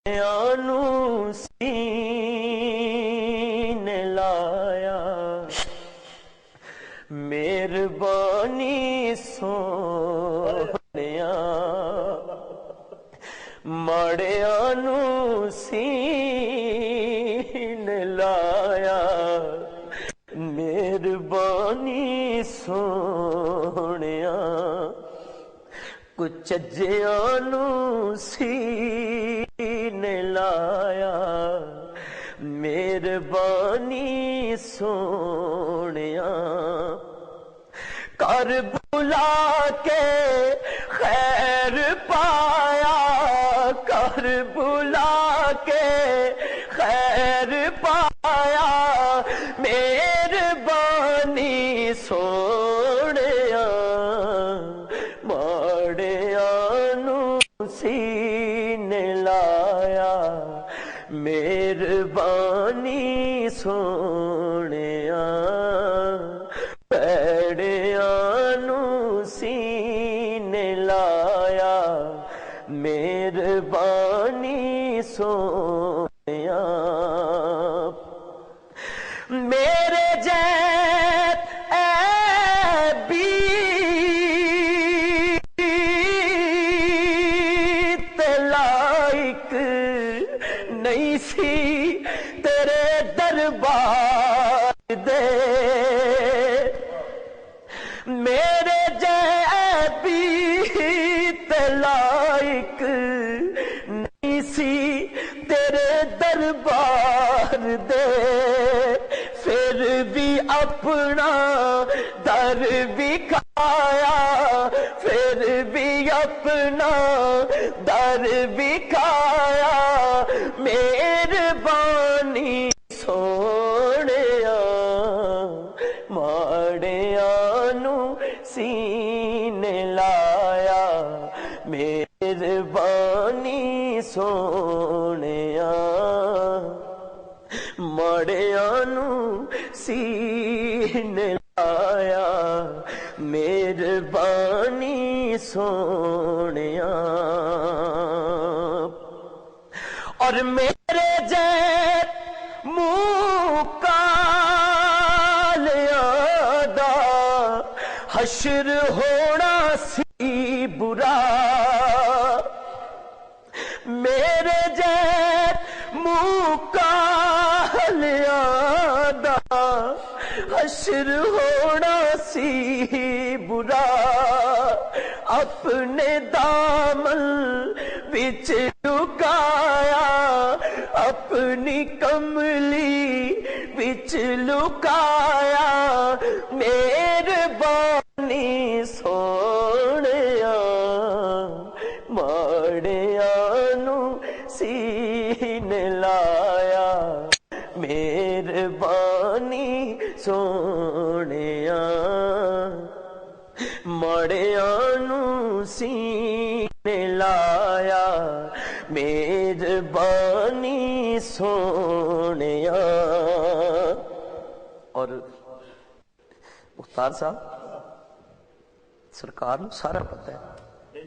آنو سین لایا مہربانی سونیا ماڑیاں نو سین لایا مہربانی سونیا کچھ جیاں نو سین لایا مہربانی سونیا کر بلا کے خیر پایا کر بلا کے خیر پایا مہربانی سونیا ماڑیاں نو سین لایا مہربانی سونیا پیڑیاں نو سین لایا مہربانی سونیا میرے جیت عیبی لائق نہیں سی تیرے دربار دے میرے جیبی لائق نہیں سی تیرے دربار دے پھر بھی اپنا در بکھایا پھر بھی اپنا در بکھایا مہربانی سونیا ماڑیاں نو سین لایا مہربانی سونیا ماڑیاں نو سین لایا مہربانی سونیا اور میرے جیت منہ کالیاں دا حشر ہونا سی برا میرے جیت منہ کالیاں دا حشر ہونا سی برا اپنے دامن وچ لکایا اپنی کملی وچ لکایا مہربانی سونیا ماڑیاں نو سین لایا مہربانی سونیا ماڑیاں نو سین لایا مہربانی سونیا اور مختار صاحب سرکار نو سارا پتہ ہے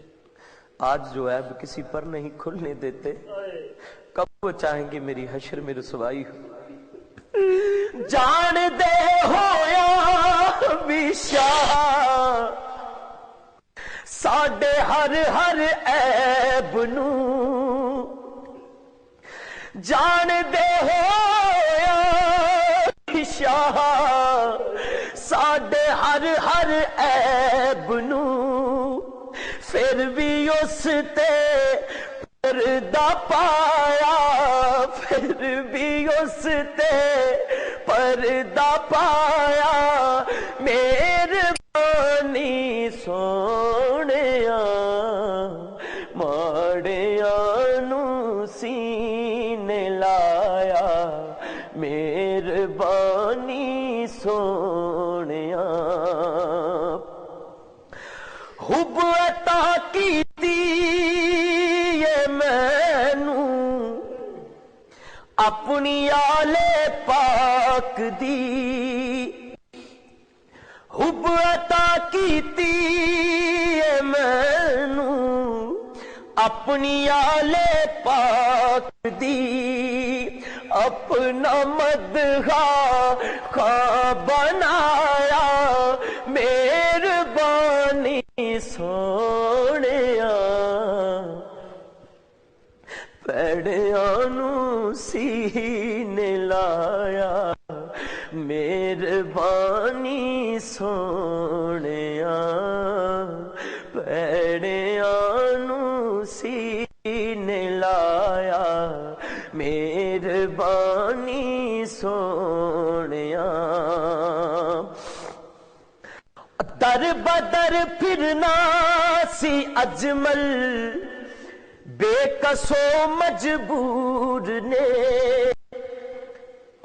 آج جو عیب کسی پر نہیں کھلنے دیتے کب وہ چاہیں گے میری حشر میں رسوائی ہو جان دے ہویا بھی شاہ ساڈے ہر ہر عیب نو جان دے ہویا بھی شاہ ساڈے ہر ہر عیب نو پھر بھی اس تے پردہ پایا پھر بھی اس تے پردہ پایا مہربانی سونیا ماڑیاں نو سین لایا مہربانی سونیا حب عطا کیتی مینو اپنی آل پاک دی حب عطا کیتی مینو اپنی آلے پاک دی اپنا مدحا خواہ بنایا مہربانی سونیا پیڑیاں نو سینے لایا مہربانی سونیا پیڑیاں نو سینے لایا مہربانی سونیا در بدر پھرنا سی اجمل بے کسو مجبور نے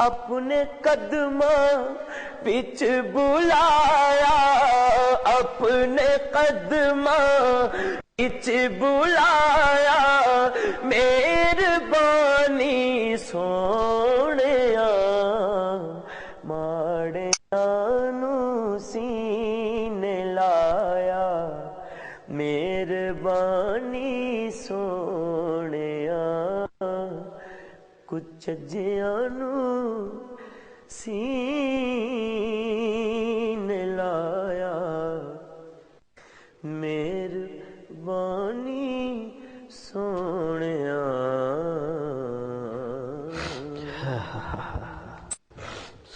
اپنے قدماں وچ بلایا اپنے قدماں وچ بلایا مہربانی سونیا ماڑیاں نو سینے لایا مہربانی سونیا کچھ جیاں نو سینے لایا مہربانی سونیا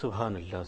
سبحان اللہ.